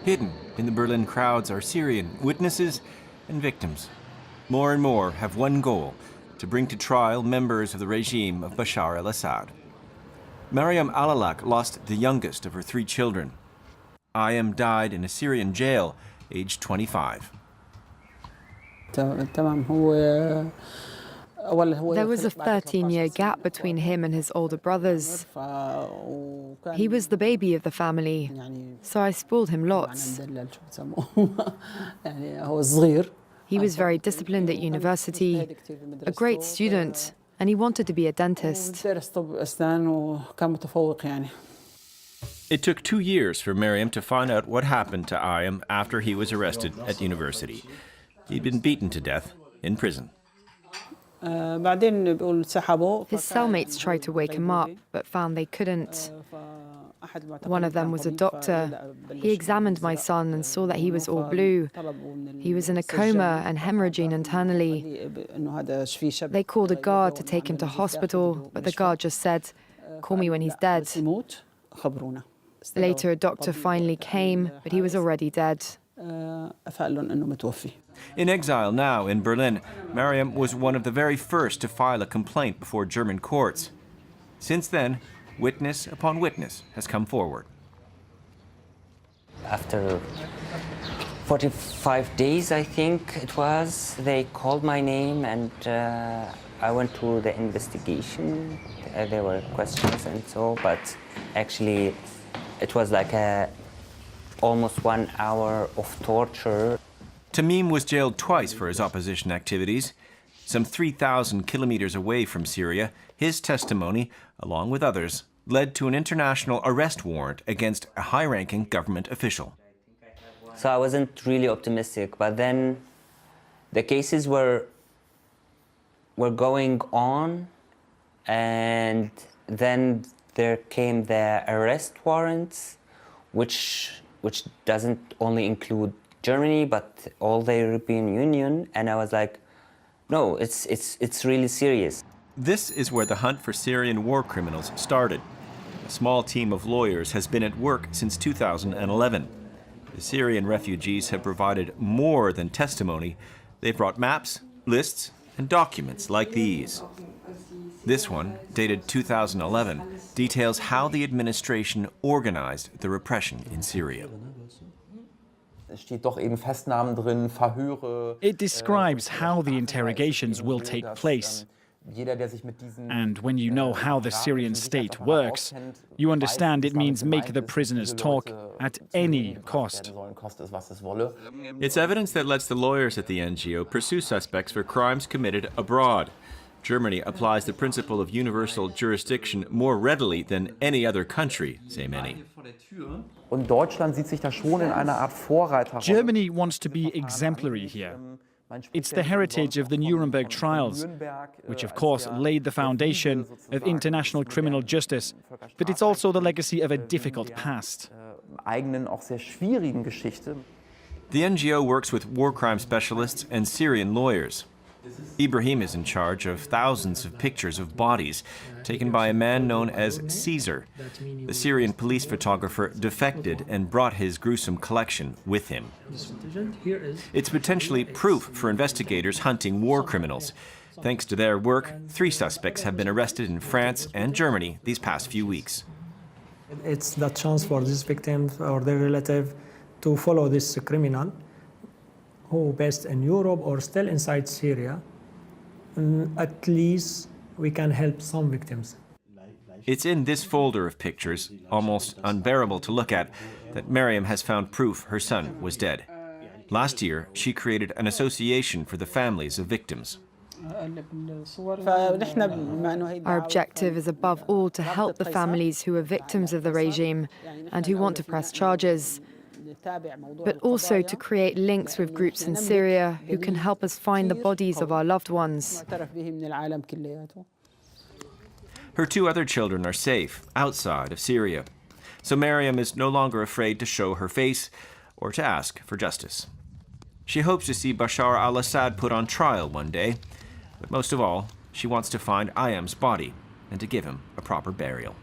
Hidden in the Berlin crowds are Syrian witnesses and victims. More and more have one goal: to bring to trial members of the regime of Bashar al-Assad. Maryam Alalak lost the youngest of her 3 children. Ayam died in a Syrian jail, aged 25. There was a 13-year gap between him and his older brothers. He was the baby of the family, so I spoiled him lots. He was very disciplined at university, a great student, and he wanted to be a dentist. It took 2 years for Maryam to find out what happened to Ayam after he was arrested at university. He'd been beaten to death in prison. His cellmates tried to wake him up, but found they couldn't. One of them was a doctor. He examined my son and saw that he was all blue. He was in a coma and hemorrhaging internally. They called a guard to take him to hospital, but the guard just said, "Call me when he's dead." Later, a doctor finally came, but he was already dead. In exile now in Berlin, Maryam was one of the very first to file a complaint before German courts. Since then, witness upon witness has come forward. After 45 days, I think it was, they called my name and I went to the investigation. There were questions and so, but actually it was like almost 1 hour of torture. Tamim was jailed twice for his opposition activities. Some 3,000 kilometers away from Syria, his testimony, along with others, led to an international arrest warrant against a high-ranking government official. So I wasn't really optimistic, but then the cases were going on, and then there came the arrest warrants, which doesn't only include Germany, but all the European Union, and I was like, no, it's really serious. This is where the hunt for Syrian war criminals started. A small team of lawyers has been at work since 2011. The Syrian refugees have provided more than testimony. They've brought maps, lists, and documents like these. This one, dated 2011, details how the administration organized the repression in Syria. It describes how the interrogations will take place. And when you know how the Syrian state works, you understand it means make the prisoners talk at any cost. It's evidence that lets the lawyers at the NGO pursue suspects for crimes committed abroad. Germany applies the principle of universal jurisdiction more readily than any other country, say many. Germany wants to be exemplary here. It's the heritage of the Nuremberg trials, which of course laid the foundation of international criminal justice, but it's also the legacy of a difficult past. The NGO works with war crime specialists and Syrian lawyers. Ibrahim is in charge of thousands of pictures of bodies taken by a man known as Caesar. The Syrian police photographer defected and brought his gruesome collection with him. It's potentially proof for investigators hunting war criminals. Thanks to their work, 3 suspects have been arrested in France and Germany these past few weeks. It's the chance for these victims or their relative to follow this criminal who based in Europe or still inside Syria. At least we can help some victims. It's in this folder of pictures, almost unbearable to look at, that Maryam has found proof her son was dead. Last year, she created an association for the families of victims. Our objective is above all to help the families who are victims of the regime and who want to press charges, but also to create links with groups in Syria who can help us find the bodies of our loved ones. Her 2 other children are safe outside of Syria, so Maryam is no longer afraid to show her face or to ask for justice. She hopes to see Bashar al-Assad put on trial one day, but most of all, she wants to find Ayam's body and to give him a proper burial.